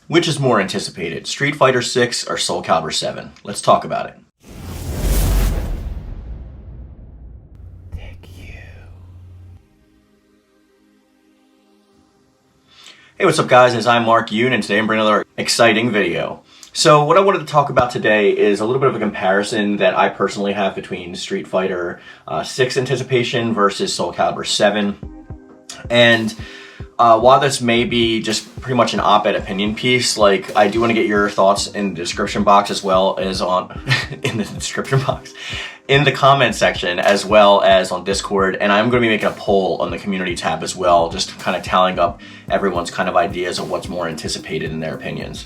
Which is more anticipated, Street Fighter 6 or Soul Calibur 7? Let's talk about it. Hey, what's up guys, it's I'm Mark Yoon, and today I'm bringing another exciting video. So what I wanted to talk about today is a little bit of a comparison that I personally have between Street Fighter 6 anticipation versus Soul Calibur 7. And while this may be just pretty much an op-ed opinion piece, like, I do want to get your thoughts in the description box as well as on in the description box, in the comment section, as well as on Discord, and I'm going to be making a poll on the community tab as well, just kind of tallying up everyone's kind of ideas of what's more anticipated in their opinions.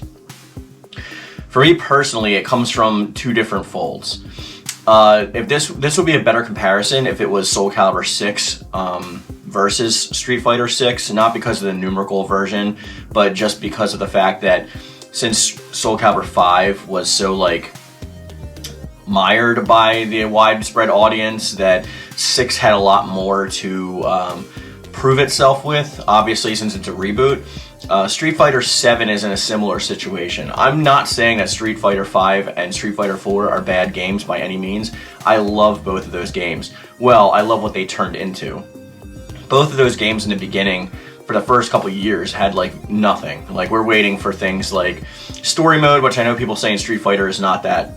For me personally, it comes from two different folds. If this would be a better comparison if it was Soul Calibur 6 versus Street Fighter 6, not because of the numerical version, but just because of the fact that since Soul Calibur 5 was so like mired by the widespread audience, that 6 had a lot more to prove itself with, obviously since it's a reboot. Street Fighter 7 is in a similar situation. I'm not saying that Street Fighter 5 and Street Fighter 4 are bad games by any means. I love both of those games. Well, I love what they turned into. Both of those games in the beginning, for the first couple years, had like nothing. Like, we're waiting for things like story mode, which I know people say in Street Fighter is not that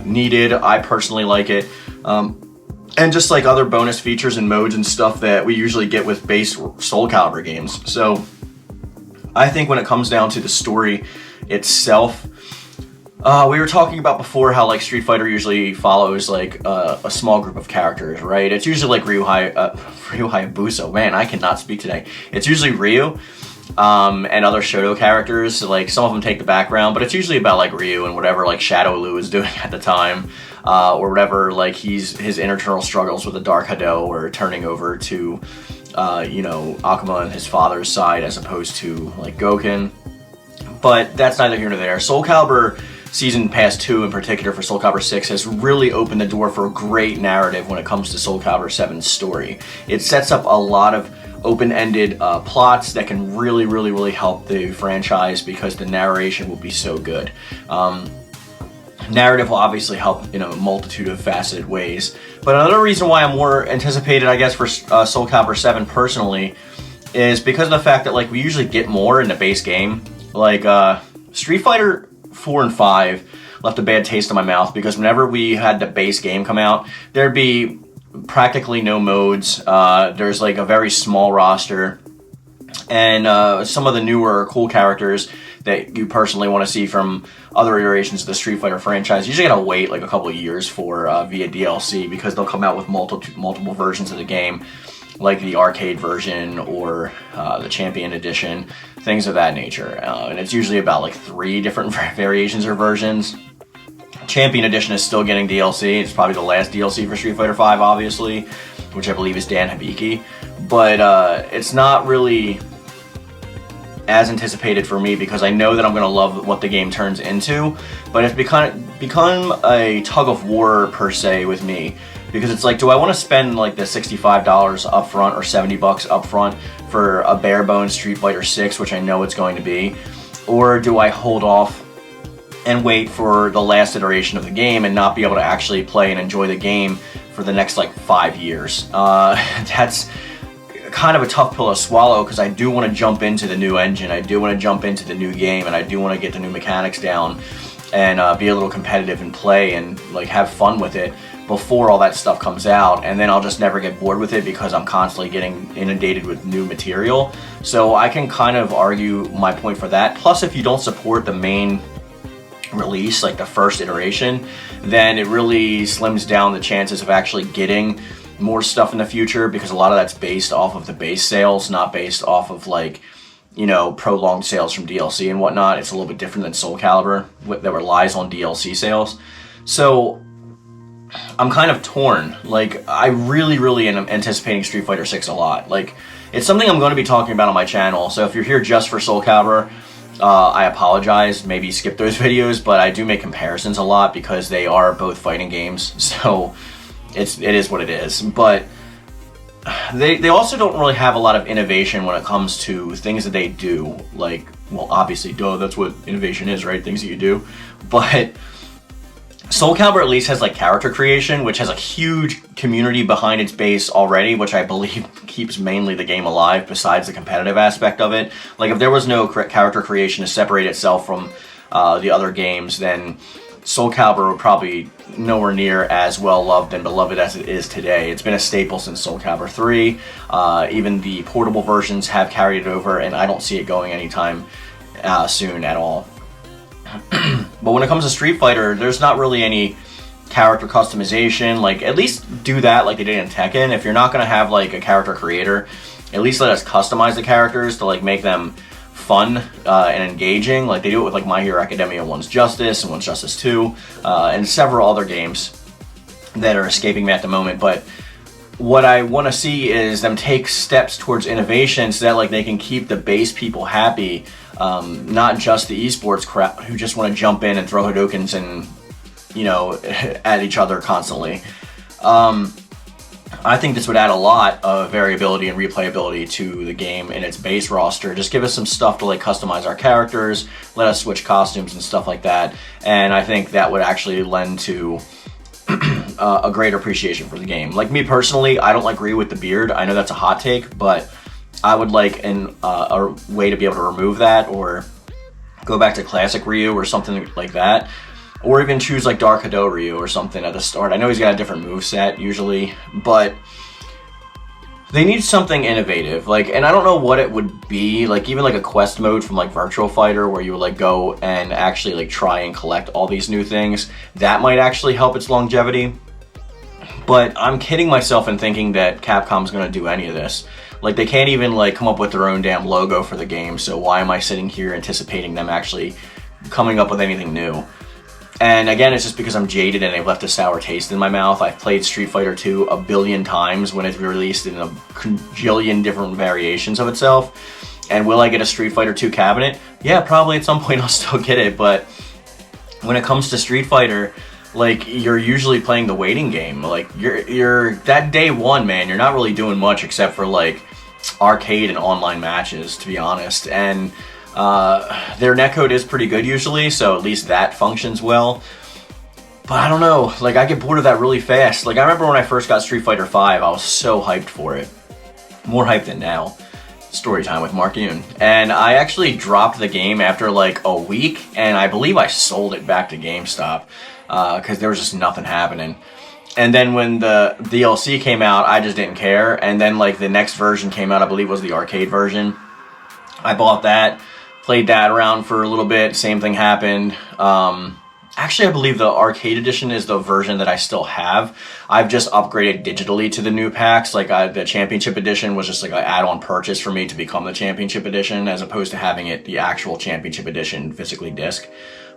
needed. I personally like it. And just like other bonus features and modes and stuff that we usually get with base Soul Calibur games. So I think when it comes down to the story itself, we were talking about before how like Street Fighter usually follows like a small group of characters, right? It's usually like Ryu Hayabusa. Man, I cannot speak today. It's usually Ryu and other Shoto characters. So, like, some of them take the background, but it's usually about like Ryu and whatever like Shadow Lu is doing at the time, or whatever, like his internal struggles with the Dark Hado, or turning over to you know, Akuma and his father's side as opposed to like Gouken. But that's neither here nor there. Soul Calibur Season Pass 2 in particular for Soul Calibur 6 has really opened the door for a great narrative when it comes to Soul Calibur 7's story. It sets up a lot of open-ended plots that can really help the franchise because the narration will be so good. Narrative will obviously help in a multitude of faceted ways. But another reason why I'm more anticipated, I guess, for Soul Calibur 7 personally is because of the fact that like we usually get more in the base game. Like Street Fighter 4 and 5 left a bad taste in my mouth because whenever we had the base game come out, there'd be practically no modes. There's like a very small roster, and some of the newer cool characters that you personally want to see from other iterations of the Street Fighter franchise, you usually gotta wait like a couple of years for via DLC, because they'll come out with multiple versions of the game, like the arcade version or the Champion Edition, things of that nature. And it's usually about like 3 different variations or versions. Champion Edition is still getting DLC. It's probably the last DLC for Street Fighter 5, obviously, which I believe is Dan Hibiki. But it's not really as anticipated for me because I know that I'm going to love what the game turns into, but it's become a tug of war per se with me, because it's like, do I want to spend like the $65 up front or $70 up front for a bare bones Street Fighter 6, which I know it's going to be, or do I hold off and wait for the last iteration of the game and not be able to actually play and enjoy the game for the next like 5 years? That's kind of a tough pill to swallow, because I do want to jump into the new engine, I do want to jump into the new game, and I do want to get the new mechanics down and be a little competitive and play and like have fun with it before all that stuff comes out, and then I'll just never get bored with it because I'm constantly getting inundated with new material. So I can kind of argue my point for that. Plus, if you don't support the main release, like the first iteration, then it really slims down the chances of actually getting more stuff in the future, because a lot of that's based off of the base sales, not based off of like, you know, prolonged sales from DLC and whatnot. It's a little bit different than Soul Calibur that relies on DLC sales. So I'm kind of torn. Like, I really am anticipating Street Fighter 6 a lot. Like, it's something I'm going to be talking about on my channel, so if you're here just for Soul Calibur, I apologize, maybe skip those videos, but I do make comparisons a lot because they are both fighting games, so it is what it is. But they also don't really have a lot of innovation when it comes to things that they do. Like, well, obviously, duh, that's what innovation is, right? Things that you do. But Soul Calibur at least has like character creation, which has a huge community behind its base already, which I believe keeps mainly the game alive besides the competitive aspect of it. Like if there was no character creation to separate itself from the other games, then Soul Calibur would probably nowhere near as well loved and beloved as it is today. It's been a staple since Soul Calibur 3. Even the portable versions have carried it over, and I don't see it going anytime soon at all. But when it comes to Street Fighter, there's not really any character customization. Like, at least do that like they did in Tekken. If you're not going to have like a character creator, at least let us customize the characters to like make them fun and engaging, like they do it with like My Hero Academia One's Justice and One's Justice 2, and several other games that are escaping me at the moment. But what I want to see is them take steps towards innovation so that like they can keep the base people happy, not just the esports crowd who just want to jump in and throw Hadokens and, you know, at each other constantly. I think this would add a lot of variability and replayability to the game in its base roster. Just give us some stuff to like customize our characters, let us switch costumes and stuff like that, and I think that would actually lend to a greater appreciation for the game. Like me personally, I don't agree with the beard. I know that's a hot take, but I would like a way to be able to remove that, or go back to classic Ryu or something like that. Or even choose like Dark Hado Ryu or something at the start. I know he's got a different moveset usually, but they need something innovative. Like, and I don't know what it would be. Like even like a quest mode from like Virtual Fighter where you would like go and actually like try and collect all these new things. That might actually help its longevity. But I'm kidding myself in thinking that Capcom's gonna do any of this. Like they can't even like come up with their own damn logo for the game. So why am I sitting here anticipating them actually coming up with anything new? And again, it's just because I'm jaded and they've left a sour taste in my mouth. I've played Street Fighter 2 a billion times when it's released in a cajillion different variations of itself. And will I get a Street Fighter 2 cabinet? Yeah, probably at some point I'll still get it. But when it comes to Street Fighter, like you're usually playing the waiting game. Like you're that day one, man, you're not really doing much except for like arcade and online matches, to be honest. And their netcode is pretty good usually, so at least that functions well. But I don't know, like I get bored of that really fast. Like I remember when I first got Street Fighter 5, I was so hyped for it. More hyped than now. Story time with Mark Yoon. And I actually dropped the game after like a week, and I believe I sold it back to GameStop because there was just nothing happening. And then when the DLC came out, I just didn't care. And then like the next version came out, I believe was the arcade version. I bought that. Played that around for a little bit, same thing happened. Actually, I believe the arcade edition is the version that I still have. I've just upgraded digitally to the new packs. Like the championship edition was just like an add-on purchase for me to become the championship edition, as opposed to having it the actual championship edition physically disc,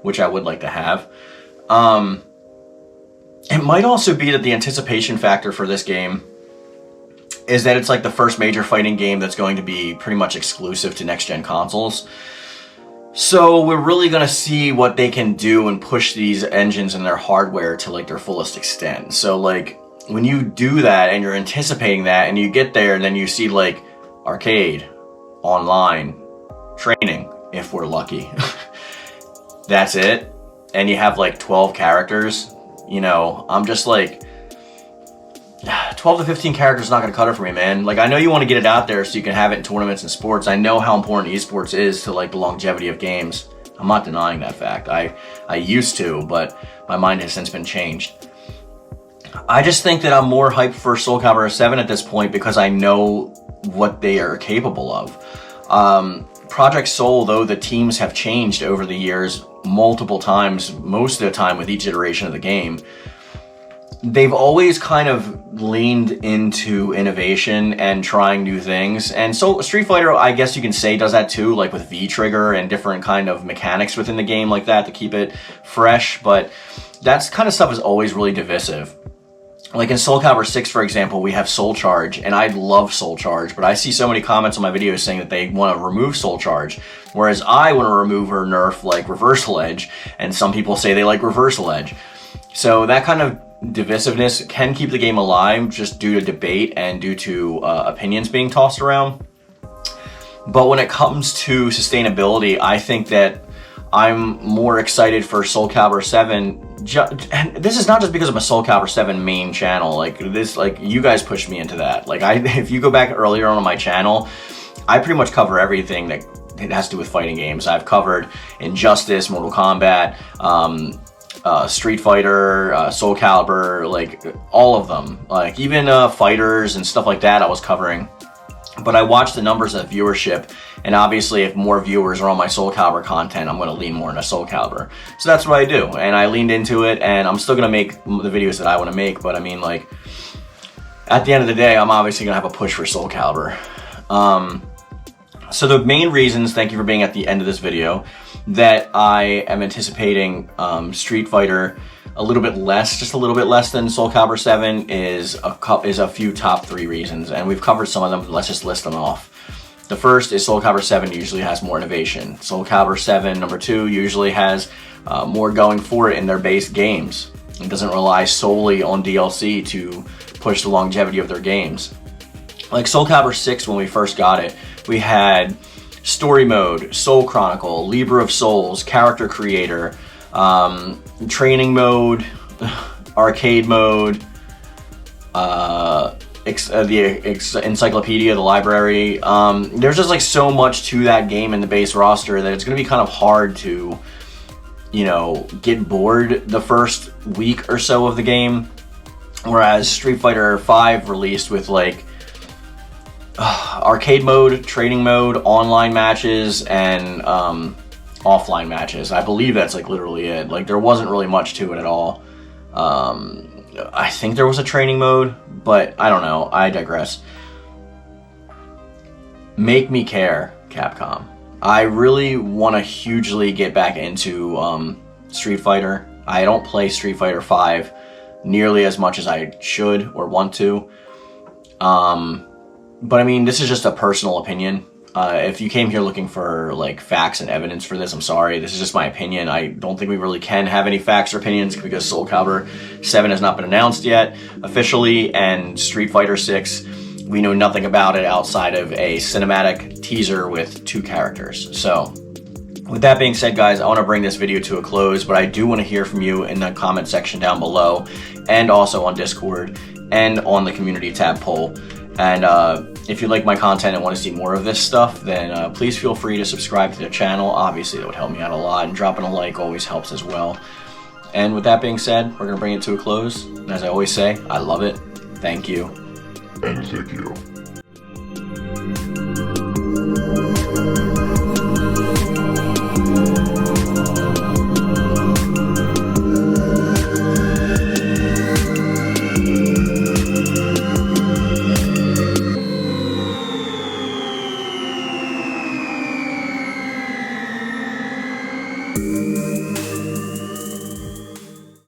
which I would like to have. It might also be that the anticipation factor for this game is that it's like the first major fighting game that's going to be pretty much exclusive to next-gen consoles. So we're really going to see what they can do and push these engines and their hardware to like their fullest extent. So like when you do that and you're anticipating that and you get there and then you see like arcade, online, training, if we're lucky. That's it. And you have like 12 characters, you know, I'm just like, 12 to 15 characters is not going to cut it for me, man. Like, I know you want to get it out there so you can have it in tournaments and sports. I know how important esports is to, like, the longevity of games. I'm not denying that fact. I used to, but my mind has since been changed. I just think that I'm more hyped for Soul Calibur 7 at this point because I know what they are capable of. Project Soul, though the teams have changed over the years multiple times, most of the time with each iteration of the game, they've always kind of leaned into innovation and trying new things. And so Street Fighter, I guess you can say, does that too, like with V-Trigger and different kind of mechanics within the game like that to keep it fresh. But that kind of stuff is always really divisive. Like in Soul Calibur 6, for example, we have Soul Charge, and I love Soul Charge, but I see so many comments on my videos saying that they want to remove Soul Charge, whereas I want to remove or nerf like Reversal Edge, and some people say they like Reversal Edge. So that kind of divisiveness can keep the game alive just due to debate and due to opinions being tossed around. But when it comes to sustainability, I think that I'm more excited for Soul Calibur 7. And this is not just because I'm a Soul Calibur 7 main channel. Like this, like you guys pushed me into that. Like if you go back earlier on my channel, I pretty much cover everything that it has to do with fighting games. I've covered Injustice, Mortal Kombat, Street Fighter, Soul Calibur, like all of them. Like even fighters and stuff like that I was covering. But I watch the numbers of viewership, and obviously if more viewers are on my Soul Calibur content, I'm going to lean more into Soul Calibur. So that's what I do, and I leaned into it, and I'm still going to make the videos that I want to make, but I mean, like, at the end of the day, I'm obviously going to have a push for Soul Calibur. So the main reasons, thank you for being at the end of this video, that I am anticipating Street Fighter a little bit less, just a little bit less than Soul Calibur 7 is a few top 3 reasons, and we've covered some of them. Let's just list them off. The first is Soul Calibur 7 usually has more innovation. Soul Calibur 7 number 2 usually has more going for it in their base games. It doesn't rely solely on DLC to push the longevity of their games. Like Soul Calibur 6, when we first got it, we had Story Mode, Soul Chronicle, Libra of Souls, Character Creator, Training Mode, Arcade Mode, the Encyclopedia, the Library. There's just like so much to that game in the base roster that it's going to be kind of hard to, you know, get bored the first week or so of the game. Whereas Street Fighter 5 released with like arcade mode, training mode, online matches, and offline matches. I believe that's like literally it. Like there wasn't really much to it at all. I think there was a training mode, but I don't know. I digress. Make me care, Capcom. I really want to hugely get back into Street Fighter. I don't play Street Fighter 5 nearly as much as I should or want to. But I mean, this is just a personal opinion. If you came here looking for like facts and evidence for this, I'm sorry. This is just my opinion. I don't think we really can have any facts or opinions because Soul Calibur 7 has not been announced yet officially, and Street Fighter 6, we know nothing about it outside of a cinematic teaser with 2 characters. So with that being said, guys, I want to bring this video to a close, but I do want to hear from you in the comment section down below, and also on Discord, and on the community tab poll. And if you like my content and want to see more of this stuff, then please feel free to subscribe to the channel. Obviously, that would help me out a lot, and dropping a like always helps as well. And with that being said, we're going to bring it to a close. And as I always say, I love it. Thank you. And thank you.